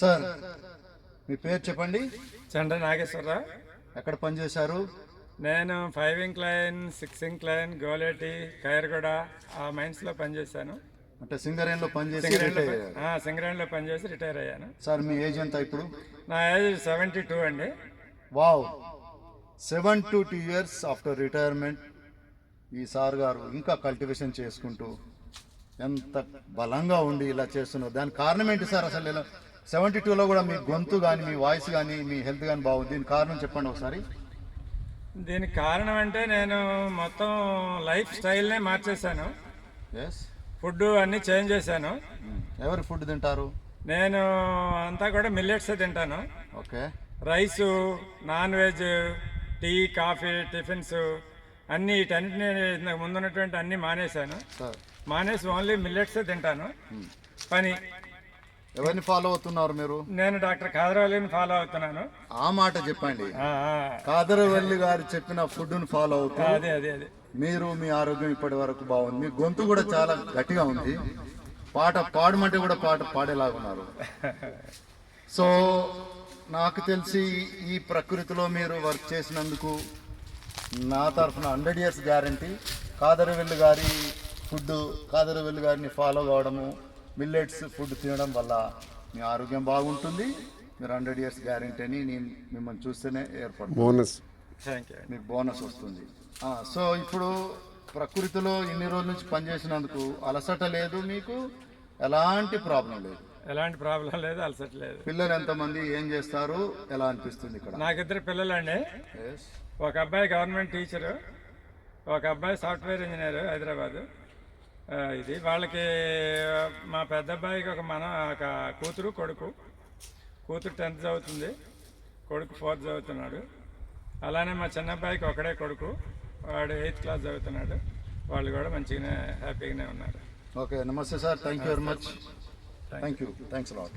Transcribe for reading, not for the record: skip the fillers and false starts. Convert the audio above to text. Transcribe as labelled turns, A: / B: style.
A: Sir మీ పేరు చెప్పండి.
B: చంద్ర నాగేశ్వరరావు.
A: ఎక్కడ పనిచేశారు?
B: నేను 5 ఇంక్లైన్ 6 ఇంక్లైన్ గోలేటి ఖైర్గూడ ఆ మైన్స్లో పనిచేశాను.
A: అంటే సింగరేణిలో పనిచేసి రిటైర్ అయ్యారు.
B: సింగరేణిలో పనిచేసి రిటైర్ అయ్యాను.
A: సార్ మీ ఏజ్ ఎంత ఇప్పుడు?
B: నా ఏజ్ 72 అండి.
A: వావ్, 72 ఇయర్స్ ఆఫ్టర్ రిటైర్మెంట్ ఈ సార్ గారు ఇంకా కల్టివేషన్ చేసుకుంటూ ఎంత బలంగా ఉండి ఇలా చేస్తున్నారు. దానికి కారణం ఏంటి సార్? అసలు ఇలా 72లో కూడా మీ గొంతు కానీ మీ వాయిస్ కానీ మీ హెల్త్ కానీ బాగుంది. దీనికి కారణం చెప్పండి ఒకసారి.
B: దీనికి కారణం అంటే నేను మొత్తం లైఫ్ స్టైల్నే మార్చేశాను.
A: ఎస్,
B: ఫుడ్ అన్నీ చేంజ్ చేశాను.
A: ఎవరి ఫుడ్ తింటారు?
B: నేను అంతా కూడా మిల్లెట్సే తింటాను.
A: Okay.
B: Rice, non veg, tea, coffee, tiffins అన్నీ వీటన్నిటిని ఇంతకు ముందు ఉన్నటువంటి అన్నీ మానేశాను. మానేసి ఓన్లీ మిల్లెట్సే తింటాను. పని
A: ఎవరిని ఫాలో అవుతున్నారు మీరు?
B: నేను డాక్టర్ ఖాదరవల్లిని ఫాలో అవుతున్నాను.
A: ఆ మాట చెప్పండి. ఖాదరవల్లి గారు చెప్పిన ఫుడ్ను ఫాలో అవుతారు.
B: అదే అదే అదే
A: మీరు మీ ఆరోగ్యం ఇప్పటి వరకు బాగుంది. మీ గొంతు కూడా చాలా గట్టిగా ఉంది. పాట పాడమంటే కూడా పాట పాడేలాగున్నారు. సో నాకు తెలిసి ఈ ప్రకృతిలో మీరు వర్క్ చేసినందుకు నా తరఫున 100 ఇయర్స్ గ్యారంటీ. ఖాదరవల్లి గారి ఫుడ్, ఖాదరవల్లి గారిని ఫాలో కావడము, మిల్లెట్స్ ఫుడ్ తినడం వల్ల మీ ఆరోగ్యం బాగుంటుంది. మీరు 100 ఇయర్స్ గ్యారంటీ అని నేను మిమ్మల్ని చూస్తేనే ఏర్పడుతుంది.
C: బోనస్
A: మీకు బోనస్ వస్తుంది. సో ఇప్పుడు ప్రకృతిలో ఇన్ని రోజుల నుంచి పనిచేసినందుకు అలసట లేదు, మీకు ఎలాంటి ప్రాబ్లం లేదు?
B: ఎలాంటి ప్రాబ్లం లేదు, అలసట లేదు.
A: పిల్లలు ఎంతమంది, ఏం చేస్తారు, ఎలా అనిపిస్తుంది ఇక్కడ?
B: నాకు 2 పిల్లలండి. ఒక అబ్బాయి గవర్నమెంట్ టీచరు, ఒక అబ్బాయి సాఫ్ట్వేర్ ఇంజనీర్ హైదరాబాదు. ఇది వాళ్ళకి మా పెద్ద అబ్బాయికి ఒక కూతురు, కొడుకు. కూతురు 10th చదువుతుంది, కొడుకు 4th చదువుతున్నాడు. అలానే మా చిన్న అబ్బాయికి ఒకడే కొడుకు, వాడు 8th క్లాస్ చదువుతున్నాడు. వాళ్ళు కూడా మంచిగానే హ్యాపీగానే ఉన్నారు.
A: ఓకే, నమస్తే sir. Thank you very much. Thank you. Thanks a lot.